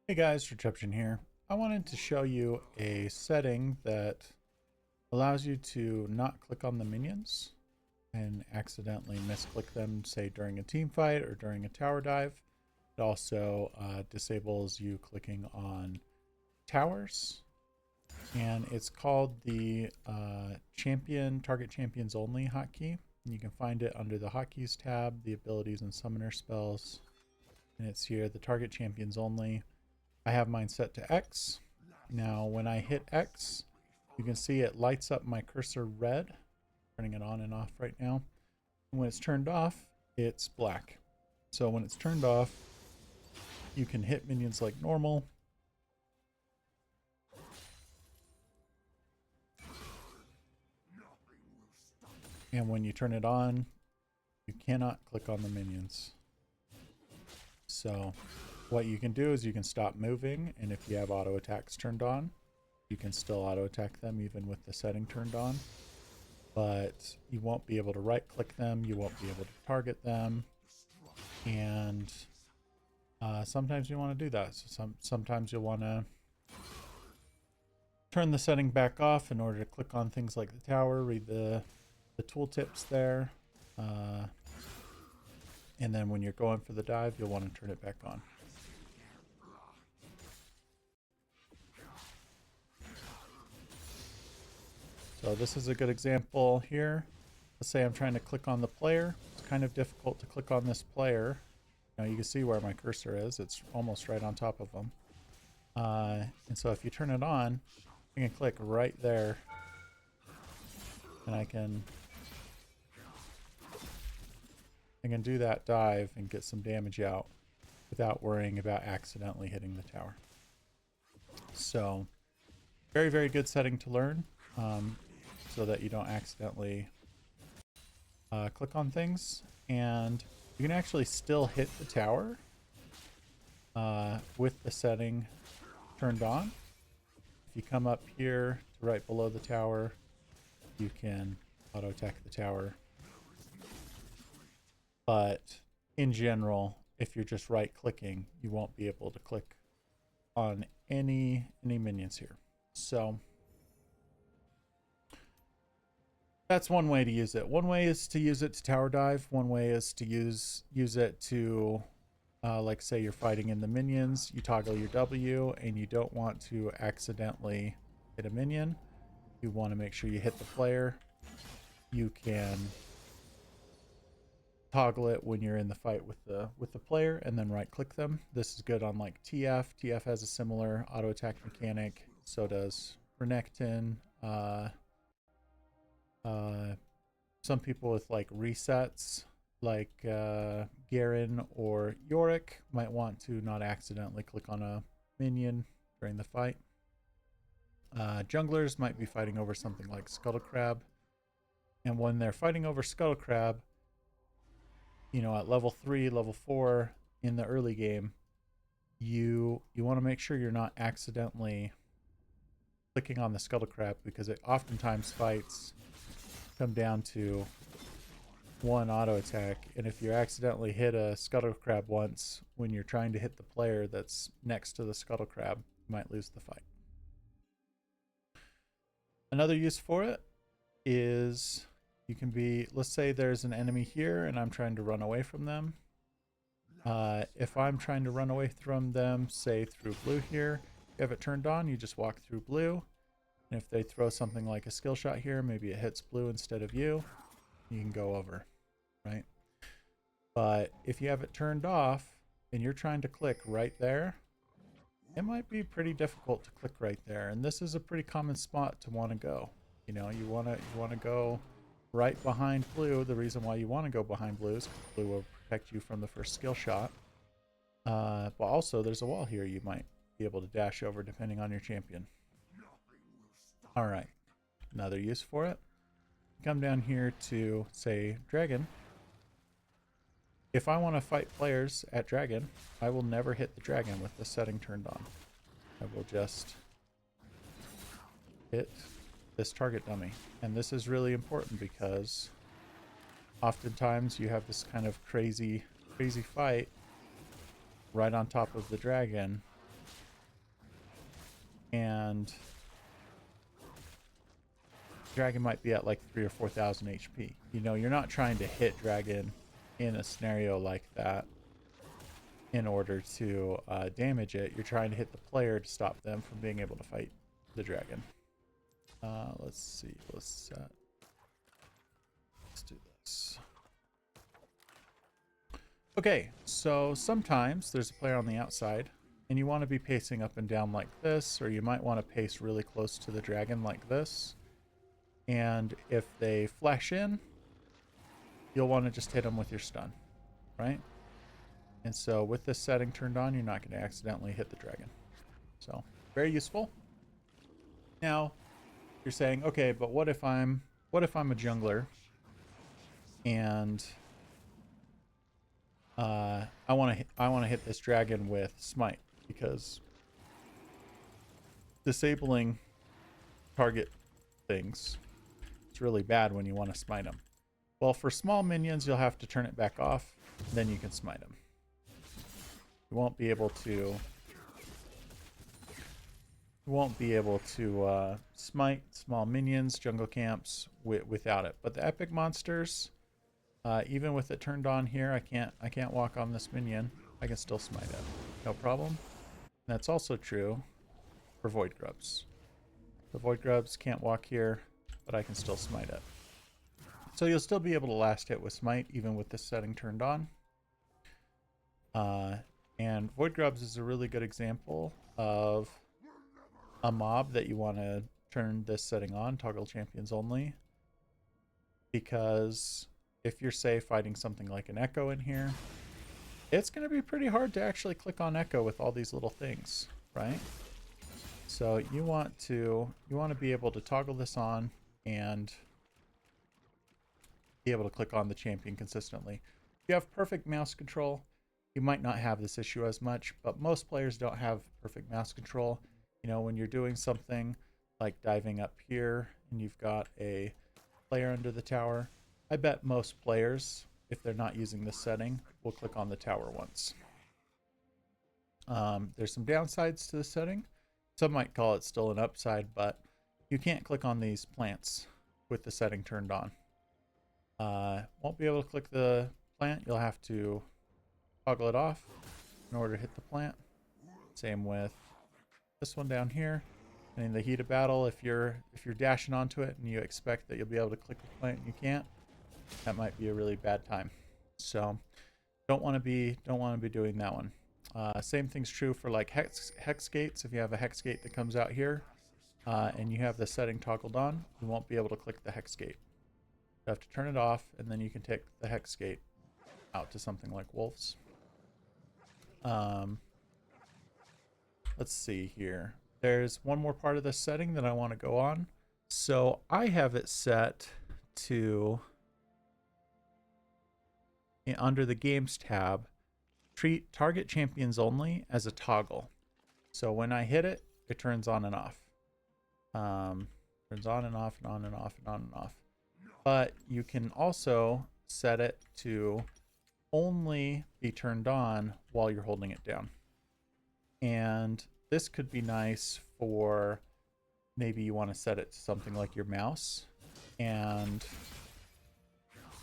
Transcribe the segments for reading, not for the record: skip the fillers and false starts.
Hey guys, Reception here. I wanted to show you a setting that allows you to not click on the minions and accidentally misclick them, say during a team fight or during a tower dive. It also disables you clicking on towers, and it's called the Target Champions Only Hotkey. And you can find it under the Hotkeys tab, the abilities and summoner spells, and it's here, the Target Champions Only. I have mine set to X. Now when I hit X, you can see it lights up my cursor red, turning it on and off right now. And when it's turned off, it's black. So when it's turned off, you can hit minions like normal. And when you turn it on, you cannot click on the minions. So what you can do is you can stop moving, and if you have auto attacks turned on, you can still auto attack them even with the setting turned on. But you won't be able to right click them, you won't be able to target them, and sometimes you want to do that. So sometimes you'll want to turn the setting back off in order to click on things like the tower, read the tooltips there, and then when you're going for the dive, you'll want to turn it back on. So this is a good example here. Let's say I'm trying to click on the player. It's kind of difficult to click on this player. Now you can see where my cursor is. It's almost right on top of them. And so if you turn it on, I can click right there, and I can do that dive and get some damage out without worrying about accidentally hitting the tower. So very, very good setting to learn. So that you don't accidentally click on things, and you can actually still hit the tower with the setting turned on. If you come up here to right below the tower, you can auto attack the tower. But in general, if you're just right clicking, you won't be able to click on any minions here. So that's one way to use it. One way is to use it to tower dive. One way is to use it to, like say you're fighting in the minions, you toggle your W and you don't want to accidentally hit a minion. You want to make sure you hit the player. You can toggle it when you're in the fight with the player and then right click them. This is good on like TF. TF has a similar auto attack mechanic. So does Renekton. Some people with like resets like Garen or Yorick might want to not accidentally click on a minion during the fight. Junglers might be fighting over something like Scuttle Crab, and when they're fighting over Scuttle Crab, you know, at level 3, level 4 in the early game, you want to make sure you're not accidentally clicking on the Scuttle Crab, because it oftentimes fights come down to one auto attack, and if you accidentally hit a Scuttle Crab once when you're trying to hit the player that's next to the Scuttle Crab, you might lose the fight. Another use for it is you can be, let's say there's an enemy here and I'm trying to run away from them. If I'm trying to run away from them, say through blue here, if you have it turned on, you just walk through blue. And if they throw something like a skill shot here, maybe it hits blue instead of you can go over, right? But if you have it turned off and you're trying to click right there, it might be pretty difficult to click right there. And this is a pretty common spot to want to go. You know, you want to go right behind blue. The reason why you want to go behind blue is because blue will protect you from the first skill shot. But also there's a wall here you might be able to dash over depending on your champion. All right, another use for it. Come down here to, say, Dragon. If I want to fight players at Dragon, I will never hit the Dragon with the setting turned on. I will just hit this target dummy. And this is really important because oftentimes you have this kind of crazy fight right on top of the Dragon, and dragon might be at like 3,000 or 4,000 HP. You know, you're not trying to hit dragon in a scenario like that in order to damage it. You're trying to hit the player to stop them from being able to fight the dragon. Let's see. Let's do this. Okay, so sometimes there's a player on the outside and you want to be pacing up and down like this, or you might want to pace really close to the dragon like this. And if they flash in, you'll want to just hit them with your stun, right? And so with this setting turned on, you're not going to accidentally hit the dragon. So very useful. Now you're saying, okay, but what if I'm a jungler and I want to hit this dragon with smite, because disabling target things, it's really bad when you want to smite them. Well, for small minions, you'll have to turn it back off, then you can smite them. You won't be able to smite small minions, jungle camps without it. But the epic monsters, even with it turned on here, I can't walk on this minion. I can still smite it, no problem. And that's also true for void grubs. The void grubs can't walk here, but I can still smite it. So you'll still be able to last hit with smite even with this setting turned on. And void grubs is a really good example of a mob that you want to turn this setting on, toggle champions only, because if you're, say, fighting something like an echo in here, it's going to be pretty hard to actually click on echo with all these little things, right? So you want to be able to toggle this on and be able to click on the champion consistently. If you have perfect mouse control, you might not have this issue as much, but most players don't have perfect mouse control. You know, when you're doing something like diving up here and you've got a player under the tower, I bet most players, if they're not using this setting, will click on the tower once. There's some downsides to the setting. Some might call it still an upside, but you can't click on these plants with the setting turned on. Won't be able to click the plant. You'll have to toggle it off in order to hit the plant. Same with this one down here. And in the heat of battle, if you're dashing onto it and you expect that you'll be able to click the plant and you can't, that might be a really bad time. So don't want to be doing that one. Same thing's true for like hex gates. If you have a hex gate that comes out here and you have the setting toggled on, you won't be able to click the hex gate. You have to turn it off, and then you can take the hex gate out to something like wolves. Let's see here. There's one more part of this setting that I want to go on. So I have it set to, under the games tab, treat target champions only as a toggle. So when I hit it, it turns on and off. Turns on and off and on and off and on and off. But you can also set it to only be turned on while you're holding it down. And this could be nice for, maybe you want to set it to something like your mouse, and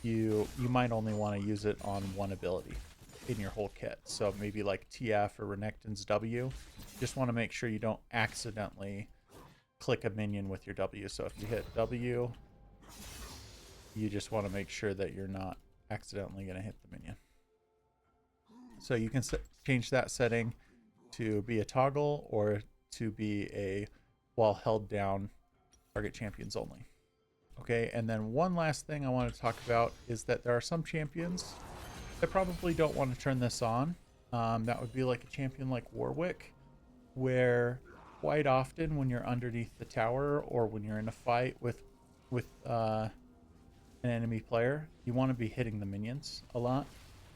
you might only want to use it on one ability in your whole kit. So maybe like TF or Renekton's W. Just want to make sure you don't accidentally click a minion with your W. So if you hit W, you just want to make sure that you're not accidentally going to hit the minion. So you can change that setting to be a toggle or to be a while held down target champions only. Okay, and then one last thing I want to talk about is that there are some champions that probably don't want to turn this on. That would be like a champion like Warwick, where quite often when you're underneath the tower or when you're in a fight with an enemy player, you want to be hitting the minions a lot.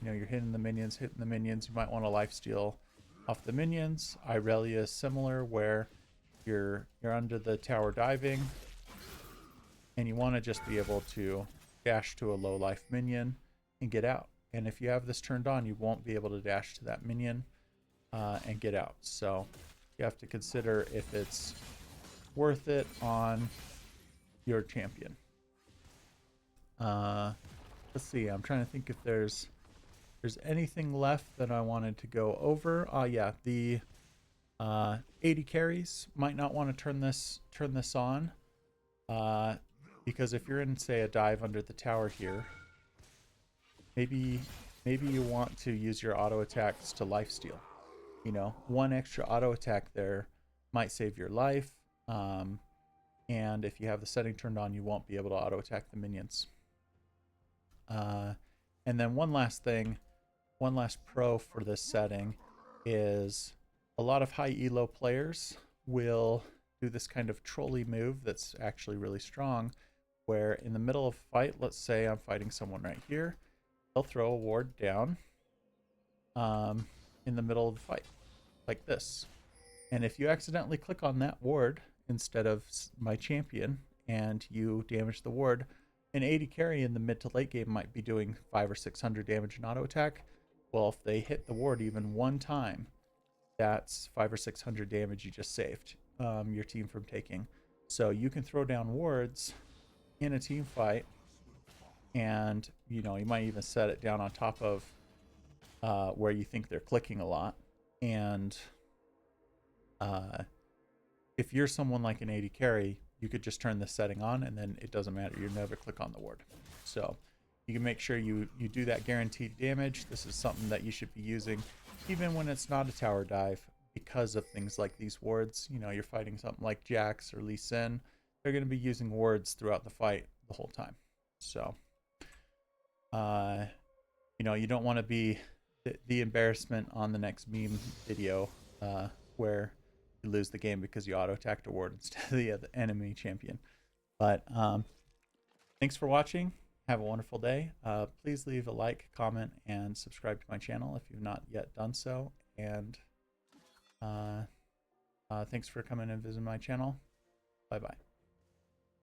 You know, you're hitting the minions. You might want to lifesteal off the minions. Irelia is similar, where you're under the tower diving, and you want to just be able to dash to a low life minion and get out. And if you have this turned on, you won't be able to dash to that minion and get out. So You have to consider if it's worth it on your champion. Let's see. I'm trying to think if there's anything left that I wanted to go over. Yeah, the 80 carries might not want to turn this on, because if you're in, say, a dive under the tower here, maybe you want to use your auto attacks to lifesteal. You know, one extra auto attack there might save your life. And if you have the setting turned on, you won't be able to auto attack the minions. And then one last pro for this setting is a lot of high elo players will do this kind of trolley move that's actually really strong, where in the middle of a fight, let's say I'm fighting someone right here, they'll throw a ward down in the middle of the fight, like this. And if you accidentally click on that ward instead of my champion and you damage the ward, an 80 carry in the mid to late game might be doing 500 or 600 damage in auto attack. Well, if they hit the ward even one time, that's 500 or 600 damage you just saved your team from taking. So you can throw down wards in a team fight, and you know, you might even set it down on top of where you think they're clicking a lot. And if you're someone like an 80 carry, you could just turn this setting on and then it doesn't matter. You never click on the ward. So you can make sure you do that guaranteed damage. This is something that you should be using even when it's not a tower dive, because of things like these wards. You know, you're fighting something like Jax or Lee Sin. They're going to be using wards throughout the fight the whole time. So, you know, you don't want to be the embarrassment on the next meme video where you lose the game because you auto-attacked a ward instead of the enemy champion. But thanks for watching. Have a wonderful day. Please leave a like, comment, and subscribe to my channel if you've not yet done so. And thanks for coming and visiting my channel. Bye-bye.